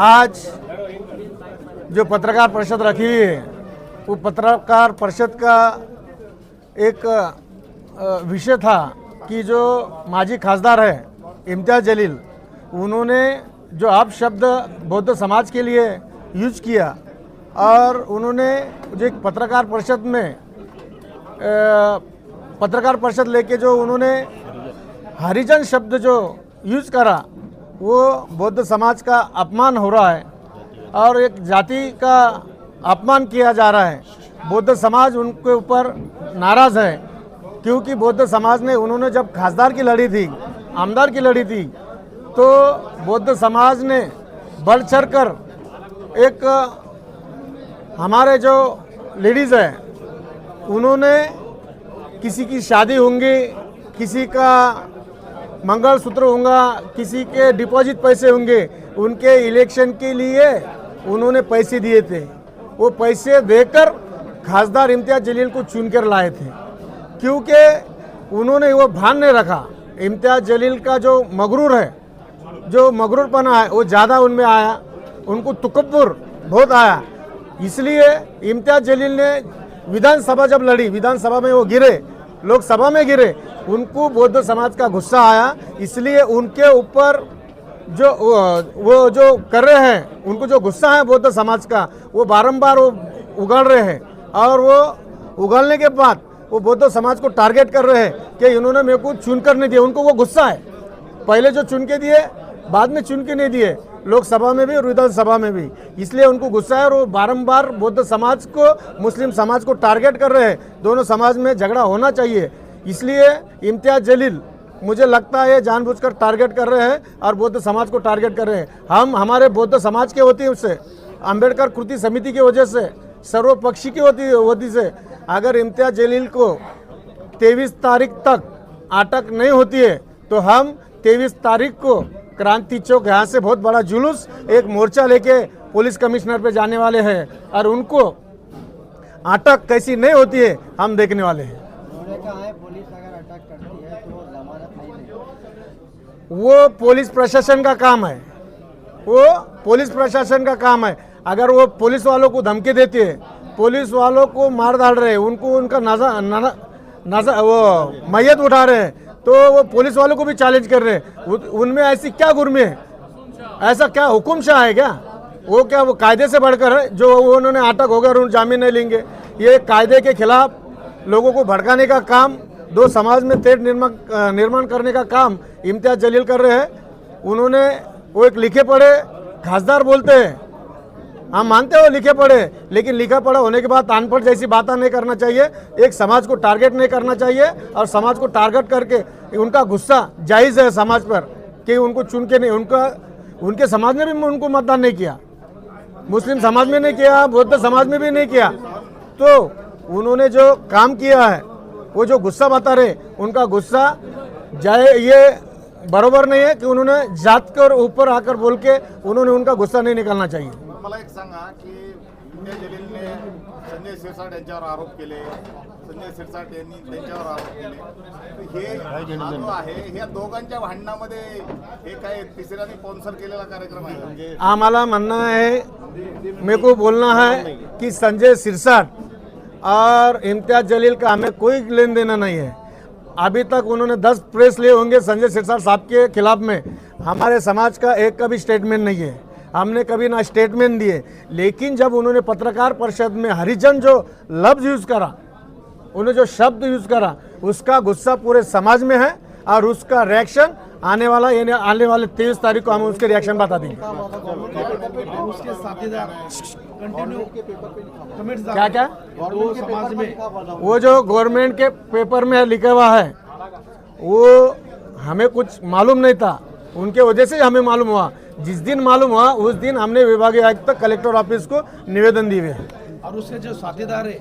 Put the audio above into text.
आज जो पत्रकार परिषद रखी हुई है वो पत्रकार परिषद का एक विषय था कि जो माजी खासदार है इम्तियाज़ जलील, उन्होंने जो आप शब्द बौद्ध समाज के लिए यूज किया और उन्होंने जो एक पत्रकार परिषद में पत्रकार परिषद लेके जो उन्होंने हरिजन शब्द जो यूज करा वो बौद्ध समाज का अपमान हो रहा है और एक जाति का अपमान किया जा रहा है। बौद्ध समाज उनके ऊपर नाराज़ है क्योंकि बौद्ध समाज ने उन्होंने जब खासदार की लड़ी थी, आमदार की लड़ी थी, तो बौद्ध समाज ने बढ़ चढ़ कर एक हमारे जो लेडीज़ है उन्होंने किसी की शादी होंगी, किसी का मंगलसूत्र होगा, किसी के डिपॉजिट पैसे होंगे, उनके इलेक्शन के लिए उन्होंने पैसे दिए थे। वो पैसे देकर खासदार इम्तियाज़ जलील को चुन कर लाए थे क्योंकि उन्होंने वो भान नहीं रखा। इम्तियाज़ जलील का जो मगरूर है, जो मगरूरपना है वो ज़्यादा उनमें आया, उनको तकब्बुर बहुत आया। इसलिए इम्तियाज़ जलील ने विधानसभा जब लड़ी, विधानसभा में वो गिरे, लोकसभा में गिरे, उनको बौद्ध समाज का गुस्सा आया। इसलिए उनके ऊपर जो वो जो कर रहे हैं, उनको जो गुस्सा है बौद्ध समाज का, वो बारंबार वो उगल रहे हैं और वो उगलने के बाद वो बौद्ध समाज को टारगेट कर रहे हैं कि इन्होंने मेरे को चुन कर नहीं दिया। उनको वो गुस्सा है, पहले जो चुन के दिए बाद में चुन के नहीं दिए, लोकसभा में भी और विधानसभा में भी, इसलिए उनको गुस्सा है और वो बारंबार बौद्ध समाज को, मुस्लिम समाज को टारगेट कर रहे हैं। दोनों समाज में झगड़ा होना चाहिए, इसलिए इम्तियाज़ जलील मुझे लगता है जानबूझकर टारगेट कर रहे हैं और बौद्ध समाज को टारगेट कर रहे हैं। हम हमारे बौद्ध समाज के वजह से, अम्बेडकर कृति समिति की वजह से, सर्वपक्षी की वजह से अगर इम्तियाज़ जलील को 23 तारीख तक अटक नहीं होती है तो हम 23 तारीख को क्रांति चौक यहाँ से बहुत बड़ा जुलूस, एक मोर्चा लेके पुलिस कमिश्नर पे जाने वाले हैं और उनको अटक कैसी नहीं होती है हम देखने वाले हैं। पुलिस अगर अटक करती है तो जमानत नहीं देगी। वो पुलिस प्रशासन का काम है, वो पुलिस प्रशासन का काम है। अगर वो पुलिस वालों को धमकी देती है, पुलिस वालों को मार डाल रहे हैं, उनको उनका वो मैयत उठा रहे हैं, तो वो पुलिस वालों को भी चैलेंज कर रहे हैं। उनमें ऐसी क्या गुर्मी है, ऐसा क्या हुकुमशाह है क्या? वो क्या वो कायदे से बढ़कर है जो उन्होंने अटक हो गया, जामीन नहीं लेंगे? ये कायदे के खिलाफ लोगों को भड़काने का काम, दो समाज में तेढ़ निर्माण करने का काम इम्तियाज़ जलील कर रहे हैं। उन्होंने वो एक लिखे पढ़े खासदार बोलते हैं, हम मानते हो लिखे पढ़े, लेकिन लिखा पढ़ा होने के बाद अनपढ़ जैसी बातें नहीं करना चाहिए। एक समाज को टारगेट नहीं करना चाहिए और समाज को टारगेट करके उनका गुस्सा जायज़ है समाज पर कि उनको चुन के नहीं, उनके समाज ने भी उनको मतदान नहीं किया, मुस्लिम समाज में नहीं किया, बौद्ध समाज में भी नहीं किया। तो उन्होंने जो काम किया है, वो जो गुस्सा बता रहे, उनका गुस्सा जाए, ये बरोबर नहीं है कि उन्होंने जात के ऊपर आकर बोल के उन्होंने उनका गुस्सा नहीं निकालना चाहिए। मला एक सांगा की इम्तियाज़ जलीलने संजय शिरसाट यांच्यावर आरोप केले, संजय शिरसाट यांनी त्यांच्यावर आरोप केले, हे जो आहे ह्या दोघांच्या भांडणामध्ये हे काय तिसऱ्याने स्पॉन्सर केलेला कार्यक्रम आहे? आम्हाला म्हणणं आहे, मेरे को बोलना है कि संजय शिरसाट और इम्तियाज़ जलील का हमें कोई लेन देना नहीं है। अभी तक उन्होंने 10 प्रेस लिए होंगे संजय शिरसाट साहब के खिलाफ में, हमारे समाज का एक का भी स्टेटमेंट नहीं है, हमने कभी ना स्टेटमेंट दिए। लेकिन जब उन्होंने पत्रकार परिषद में हरिजन जो लफ्ज़ यूज़ करा, उन्होंने जो शब्द यूज़ करा, उसका गुस्सा पूरे समाज में है और उसका रिएक्शन आने वाले 23 तारीख को हम उसके रिएक्शन बता देंगे। उसके साथीदार क्या क्या वो समाज में वो जो गवर्नमेंट के पेपर में लिखा हुआ है वो हमें कुछ मालूम नहीं था, उनके वजह से हमें मालूम हुआ। जिस दिन मालूम हुआ उस दिन हमने विभागीय आयुक्त कलेक्टर ऑफिस को निवेदन दिए हैं। और उसके जो साथीदार है